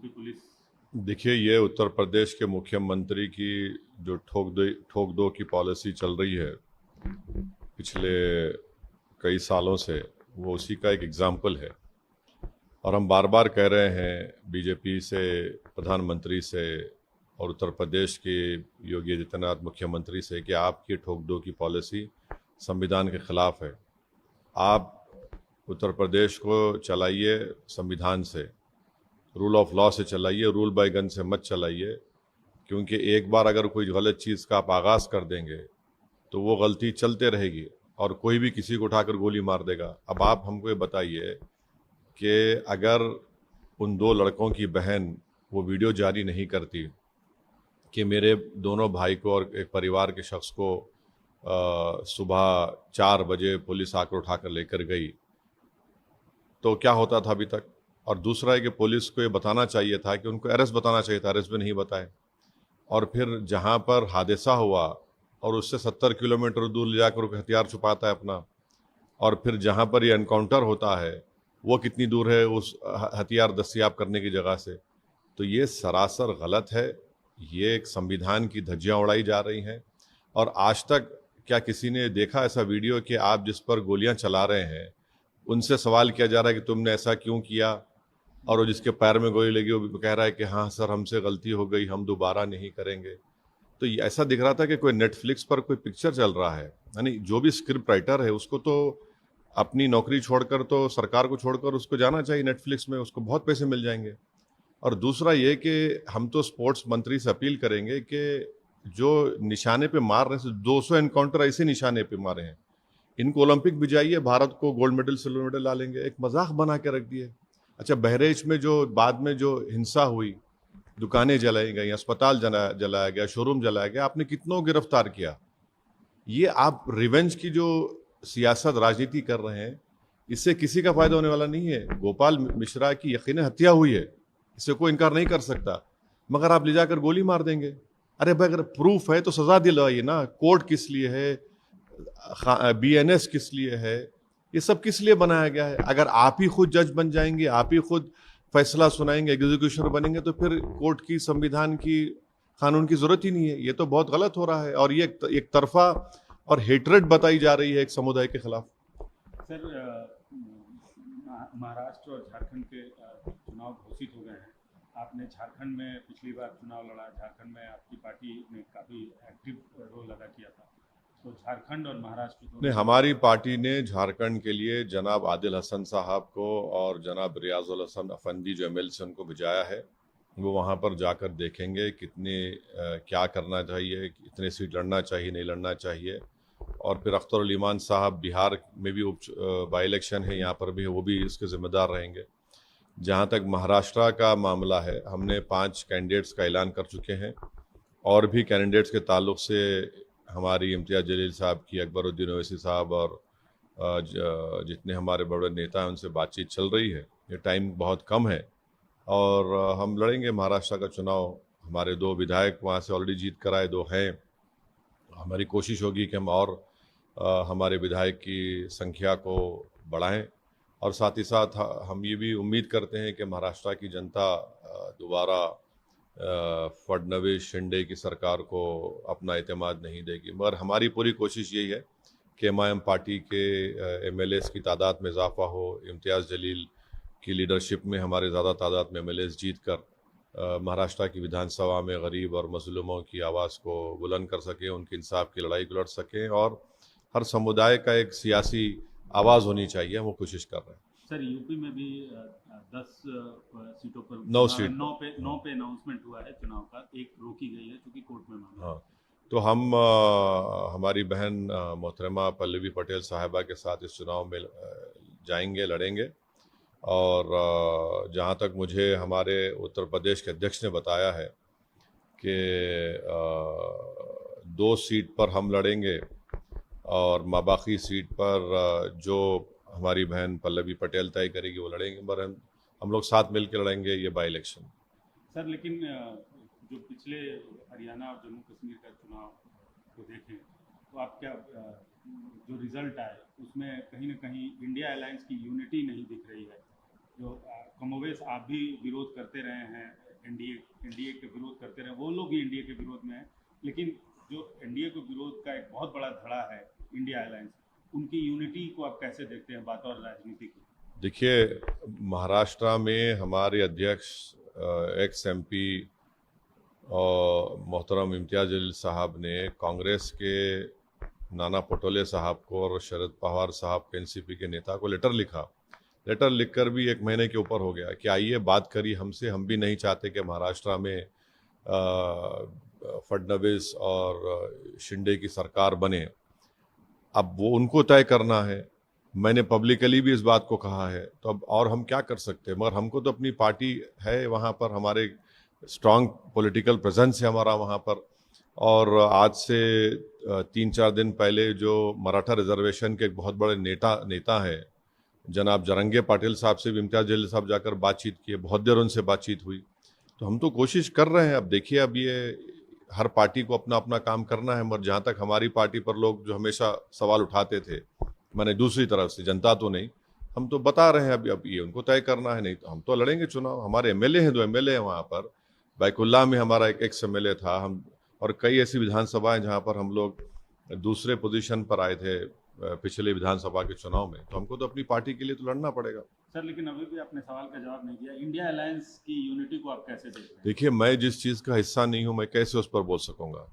UP police? देखिए, ये उत्तर प्रदेश के मुख्यमंत्री की जो ठोक दो की पॉलिसी चल रही है पिछले कई सालों से, वो उसी का एक एग्जाम्पल है। और हम बार बार कह रहे हैं बीजेपी से, प्रधानमंत्री से और उत्तर प्रदेश के योगी आदित्यनाथ मुख्यमंत्री से कि आपकी ठोक दो की पॉलिसी संविधान के खिलाफ है। आप उत्तर प्रदेश को चलाइए संविधान से, रूल ऑफ लॉ से चलाइए, रूल बाय गन से मत चलाइए। क्योंकि एक बार अगर कोई गलत चीज़ का आप आगाज़ कर देंगे तो वो गलती चलते रहेगी और कोई भी किसी को उठाकर गोली मार देगा। अब आप हमको ये बताइए कि अगर उन दो लड़कों की बहन वो वीडियो जारी नहीं करती कि मेरे दोनों भाई को और एक परिवार के शख्स को सुबह 4 बजे पुलिस आकर उठाकर लेकर गई, तो क्या होता था अभी तक। और दूसरा है कि पुलिस को ये बताना चाहिए था कि उनको अरेस्ट बताना चाहिए था, अरेस्ट भी नहीं बताए। और फिर जहाँ पर हादसा हुआ और उससे 70 किलोमीटर दूर ले जाकर हथियार छुपाता है अपना, और फिर जहाँ पर ये एनकाउंटर होता है वो कितनी दूर है उस हथियार दस्तयाब करने की जगह से। तो ये सरासर गलत है। ये एक संविधान की धज्जियाँ उड़ाई जा रही हैं। और आज तक क्या किसी ने देखा ऐसा वीडियो कि आप जिस पर गोलियां चला रहे हैं उनसे सवाल किया जा रहा है कि तुमने ऐसा क्यों किया, और वो जिसके पैर में गोली लगी वो भी कह रहा है कि हाँ सर, हमसे गलती हो गई, हम दोबारा नहीं करेंगे। तो ये ऐसा दिख रहा था कि कोई नेटफ्लिक्स पर कोई पिक्चर चल रहा है। यानी जो भी स्क्रिप्ट राइटर है उसको तो अपनी नौकरी छोड़कर, तो सरकार को छोड़कर उसको जाना चाहिए नेटफ्लिक्स में, उसको बहुत पैसे मिल जाएंगे। और दूसरा ये कि हम तो स्पोर्ट्स मंत्री से अपील करेंगे कि जो निशाने पे मार रहे हैं, 200 एनकाउंटर ऐसे निशाने पे मारे हैं, इनको ओलंपिक भी जाइए, भारत को गोल्ड मेडल सिल्वर मेडल ला लेंगे। एक मजाक बना के रख दिए। अच्छा, बहरेच में जो बाद में जो हिंसा हुई, दुकानें जलाई गई, अस्पताल जलाया गया, शोरूम जलाया गया, आपने कितनों गिरफ्तार किया। ये आप रिवेंज की जो सियासत राजनीति कर रहे हैं, इससे किसी का फायदा होने वाला नहीं है। गोपाल मिश्रा की यकीनन हत्या हुई है, इसे कोई इनकार नहीं कर सकता, मगर आप ले जाकर गोली मार देंगे। अरे भाई, अगर प्रूफ है तो सजा दिलवाइए ना। कोर्ट किस लिए है, बीएनएस किस लिए है, ये सब किस लिए बनाया गया है। अगर आप ही खुद जज बन जाएंगे, आप ही खुद फैसला सुनाएंगे, एग्जीक्यूशन बनेंगे, तो फिर कोर्ट की, संविधान की, कानून की जरूरत ही नहीं है। ये तो बहुत गलत हो रहा है और ये एक तरफा और हेटरेट बताई जा रही है एक समुदाय के खिलाफ। सर, महाराष्ट्र और झारखंड के चुनाव घोषित हो गए हैं। आपने झारखंड में पिछली बार चुनाव लड़ा, झारखंड में आपकी पार्टी ने काफ़ी एक्टिव रोल अदा किया था। तो झारखंड और महाराष्ट्र ने हमारी पार्टी ने झारखंड के लिए जनाब आदिल हसन साहब को और जनाब रियाजुल हसन अफंदी जो एमएलए से उनको भिजाया है। वो वहाँ पर जाकर देखेंगे कितने क्या करना चाहिए, कितने सीट लड़ना चाहिए, नहीं लड़ना चाहिए। और फिर अख्तर उल ईमान साहब, बिहार में भी बाई इलेक्शन है, यहाँ पर भी वो भी इसके जिम्मेदार रहेंगे। जहाँ तक महाराष्ट्र का मामला है, हमने 5 कैंडिडेट्स का ऐलान कर चुके हैं। और भी कैंडिडेट्स के ताल्लुक से हमारी इम्तियाज़ जलील साहब की, अकबरुद्दीन ओवैसी साहब और जितने हमारे बड़े नेता हैं उनसे बातचीत चल रही है। ये टाइम बहुत कम है और हम लड़ेंगे महाराष्ट्र का चुनाव। हमारे 2 विधायक वहाँ से ऑलरेडी जीत कर आए, 2 हैं। हमारी कोशिश होगी कि हम और हमारे विधायक की संख्या को बढ़ाएं। और साथ ही साथ हम ये भी उम्मीद करते हैं कि महाराष्ट्र की जनता दोबारा फडणवीस शिंदे की सरकार को अपना एतमाद नहीं देगी। मगर हमारी पूरी कोशिश यही है कि एमआईएम पार्टी के एमएलएस की तादाद में इजाफा हो, इम्तियाज़ जलील की लीडरशिप में हमारे ज़्यादा तादाद में एमएलएस जीत कर महाराष्ट्र की विधानसभा में गरीब और मजलूमों की आवाज़ को बुलंद कर सकें, उनके इंसाफ की लड़ाई को लड़ सकें। और हर समुदाय का एक सियासी आवाज़ होनी चाहिए, हम वो कोशिश कर रहे हैं। सर, यूपी में भी 10 सीटों पर 9 सीट 9 पे अनाउंसमेंट हुआ है चुनाव का। एक रोकी गई है क्योंकि कोर्ट में मामला। हाँ, तो हम हमारी बहन मोहतरमा पल्लवी पटेल साहिबा के साथ इस चुनाव में जाएंगे, लड़ेंगे। और जहाँ तक मुझे हमारे उत्तर प्रदेश के अध्यक्ष ने बताया है कि 2 सीट पर हम लड़ेंगे और बाकी सीट पर जो हमारी बहन पल्लवी पटेल तय करेगी वो लड़ेंगे। पर हम लोग साथ मिलकर लड़ेंगे ये बाई इलेक्शन। सर, लेकिन जो पिछले हरियाणा और जम्मू कश्मीर का चुनाव को देखें तो आप क्या, जो रिजल्ट आए उसमें कहीं ना कहीं इंडिया अलायंस की यूनिटी नहीं दिख रही है। जो कमोवेश आप भी विरोध करते रहे हैं, एनडीए के विरोध करते रहे, वो लोग भी एनडीए के विरोध में हैं, लेकिन जो एनडीए के विरोध का एक बहुत बड़ा धड़ा है इंडिया अलायंस, उनकी यूनिटी को आप कैसे देखते हैं बात और राजनीति की? देखिए, महाराष्ट्र में हमारे अध्यक्ष एक्स एमपी और मोहतरम इम्तियाज जलील साहब ने कांग्रेस के नाना पटोले साहब को और शरद पवार साहब के एनसीपी के नेता को लेटर लिखा। लेटर लिखकर भी 1 महीने के ऊपर हो गया कि आइए बात करिए हमसे, हम भी नहीं चाहते कि महाराष्ट्र में फडणवीस और शिंदे की सरकार बने। अब वो उनको तय करना है, मैंने पब्लिकली भी इस बात को कहा है, तो अब और हम क्या कर सकते हैं। मगर हमको तो अपनी पार्टी है वहाँ पर, हमारे स्ट्रांग पॉलिटिकल प्रेजेंस है हमारा वहाँ पर। और आज से 3-4 दिन पहले जो मराठा रिजर्वेशन के एक बहुत बड़े नेता हैं जनाब जरंगे पाटिल साहब से भी इम्तियाज जलील साहब जाकर बातचीत की है, बहुत देर उनसे बातचीत हुई। तो हम तो कोशिश कर रहे हैं। अब देखिए, अब ये हर पार्टी को अपना अपना काम करना है, मगर जहाँ तक हमारी पार्टी पर लोग जो हमेशा सवाल उठाते थे, मैंने दूसरी तरफ से, जनता तो नहीं, हम तो बता रहे हैं अब ये उनको तय करना है। नहीं तो हम तो लड़ेंगे चुनाव। हमारे एमएलए हैं, 2 एमएलए हैं वहाँ पर। बैकुल्ला में हमारा एक एक्स एमएलए था, हम और कई ऐसी विधानसभाएं जहाँ पर हम लोग दूसरे पोजीशन पर आए थे पिछले विधानसभा के चुनाव में। तो हमको तो अपनी पार्टी के लिए तो लड़ना पड़ेगा। सर, लेकिन अभी भी आपने सवाल का जवाब नहीं दिया। इंडिया अलायंस की यूनिटी को आप कैसे देखते हैं? देखिए, मैं जिस चीज़ का हिस्सा नहीं हूँ, मैं कैसे उस पर बोल सकूंगा।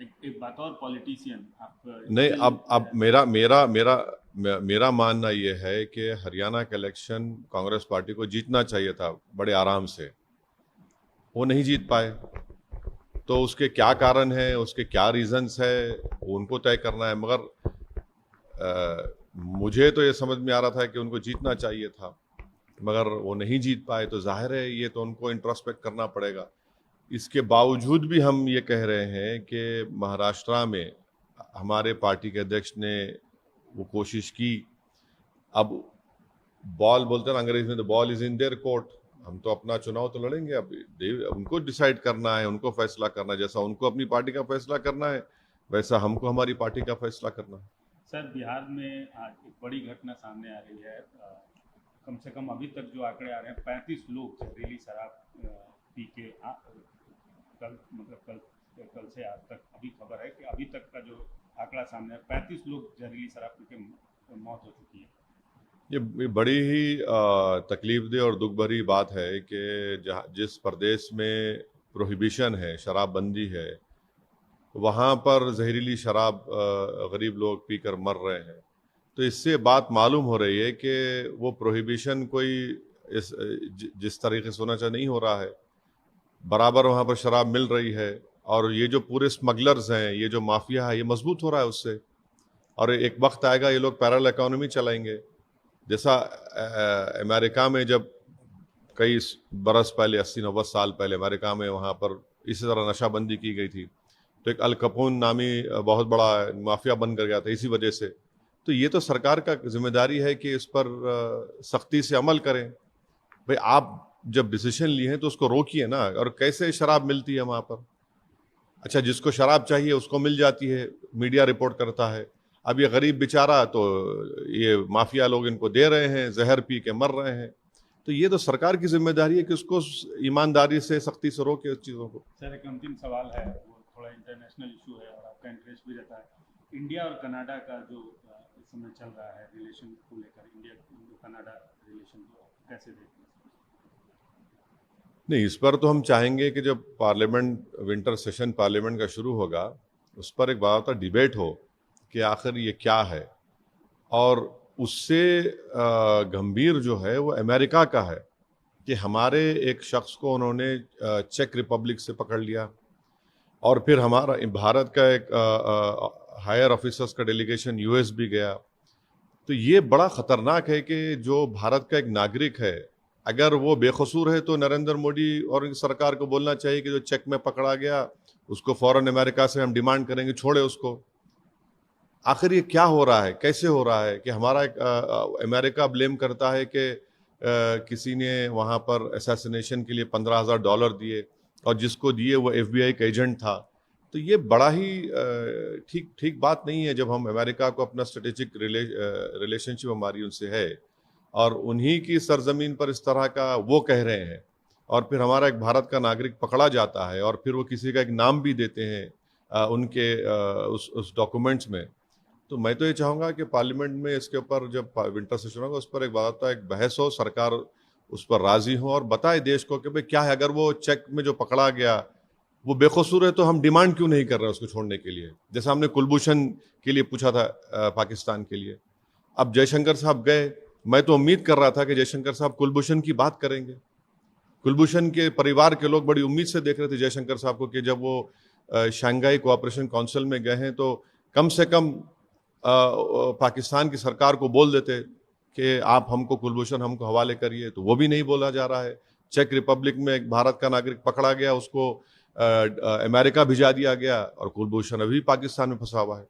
एक बात और, पॉलिटिशियन आप नहीं, अब मेरा मानना ये है कि हरियाणा का इलेक्शन कांग्रेस पार्टी को जीतना चाहिए था बड़े आराम से, वो नहीं जीत पाए। तो उसके क्या कारण है, उसके क्या रीजंस है, उनको तय करना है। मगर मुझे तो ये समझ में आ रहा था कि उनको जीतना चाहिए था, मगर वो नहीं जीत पाए। तो जाहिर है ये तो उनको इंट्रोस्पेक्ट करना पड़ेगा। इसके बावजूद भी हम ये कह रहे हैं कि महाराष्ट्र में हमारे पार्टी के अध्यक्ष ने वो कोशिश की। अब बॉल बोलते हैं ना अंग्रेजी में, तो ball is in their court. हम तो अपना चुनाव तो लड़ेंगे। अब उनको डिसाइड करना है, उनको फैसला करना है। जैसा उनको अपनी पार्टी का फैसला करना है, वैसा हमको हमारी पार्टी का फैसला करना है। सर, बिहार में आज एक बड़ी घटना सामने आ रही है। कम से कम अभी तक जो आंकड़े आ रहे हैं, 35 लोग जहरीली शराब पी के कल से आज तक अभी खबर है कि अभी तक का जो आंकड़ा सामने है, 35 लोग जहरीली शराब पी के मौत हो चुकी है। ये बड़ी ही तकलीफदेह और दुख भरी बात है कि जिस प्रदेश में प्रोहिबिशन है, शराबबंदी है, वहाँ पर जहरीली शराब गरीब लोग पीकर मर रहे हैं। तो इससे बात मालूम हो रही है कि वो प्रोहिबिशन कोई जिस तरीके से होना चाहिए नहीं हो रहा है। बराबर वहाँ पर शराब मिल रही है, और ये जो पूरे स्मगलर्स हैं, ये जो माफिया है, ये मजबूत हो रहा है उससे। और एक वक्त आएगा ये लोग पैरेलल इकोनॉमी चलाएंगे। जैसा अमेरिका में जब कई बरस पहले, 80-90 साल पहले अमेरिका में वहाँ पर इसी तरह नशाबंदी की गई थी, तो एक अल कैपोन नामी बहुत बड़ा माफिया बन कर गया था इसी वजह से। तो ये तो सरकार का जिम्मेदारी है कि इस पर सख्ती से अमल करें। भाई, आप जब डिसीजन लिए हैं तो उसको रोकिए ना। और कैसे शराब मिलती है वहाँ पर? अच्छा, जिसको शराब चाहिए उसको मिल जाती है, मीडिया रिपोर्ट करता है। अब ये गरीब बेचारा, तो ये माफिया लोग इनको दे रहे हैं, जहर पी के मर रहे हैं। तो ये तो सरकार की जिम्मेदारी है कि उसको ईमानदारी से, सख्ती से रोके उस चीज़ों को। सर, एक अंतिम सवाल है, वो थोड़ा इंटरनेशनल इशू है और आपका इंटरेस्ट भी रहता है। इंडिया और कनाडा का जो इस समय चल रहा है रिलेशन को लेकर, इंडिया कनाडा रिलेशन को कैसे देखते हैं? नहीं, इस पर तो हम चाहेंगे कि जब पार्लियामेंट, विंटर सेशन पार्लियामेंट का शुरू होगा, उस पर एक बात डिबेट हो कि आखिर ये क्या है। और उससे गंभीर जो है वो अमेरिका का है कि हमारे एक शख्स को उन्होंने चेक रिपब्लिक से पकड़ लिया, और फिर हमारा भारत का एक हायर ऑफिसर्स का डेलीगेशन यूएस भी गया। तो ये बड़ा ख़तरनाक है कि जो भारत का एक नागरिक है, अगर वो बेकसूर है, तो नरेंद्र मोदी और सरकार को बोलना चाहिए कि जो चेक में पकड़ा गया उसको फ़ौरन अमेरिका से हम डिमांड करेंगे, छोड़े उसको। आखिर ये क्या हो रहा है, कैसे हो रहा है कि हमारा अमेरिका ब्लेम करता है कि किसी ने वहाँ पर असैसिनेशन के लिए $15,000 दिए, और जिसको दिए वो FBI का एजेंट था। तो ये बड़ा ही ठीक बात नहीं है। जब हम अमेरिका को अपना स्ट्रेटेजिक रिलेशनशिप हमारी उनसे है, और उन्हीं की सरजमीन पर इस तरह का वो कह रहे हैं, और फिर हमारा एक भारत का नागरिक पकड़ा जाता है और फिर वो किसी का एक नाम भी देते हैं उनके उस डॉक्यूमेंट्स में। तो मैं तो ये चाहूँगा कि पार्लियामेंट में इसके ऊपर जब विंटर सेशन होगा उस पर एक बहस हो, सरकार उस पर राजी हो और बताए देश को कि भाई क्या है, अगर वो चेक में जो पकड़ा गया वो बेकसूर है तो हम डिमांड क्यों नहीं कर रहे उसको छोड़ने के लिए, जैसा हमने कुलभूषण के लिए पूछा था पाकिस्तान के लिए। अब जयशंकर साहब गए, मैं तो उम्मीद कर रहा था कि जयशंकर साहब कुलभूषण की बात करेंगे। कुलभूषण के परिवार के लोग बड़ी उम्मीद से देख रहे थे जयशंकर साहब को कि जब वो शंघाई कोऑपरेशन काउंसिल में गए हैं तो कम से कम पाकिस्तान की सरकार को बोल देते कि आप हमको कुलभूषण हमको हवाले करिए, तो वो भी नहीं बोला जा रहा है। चेक रिपब्लिक में एक भारत का नागरिक पकड़ा गया, उसको अमेरिका भिजा दिया गया और कुलभूषण अभी पाकिस्तान में फंसा हुआ है।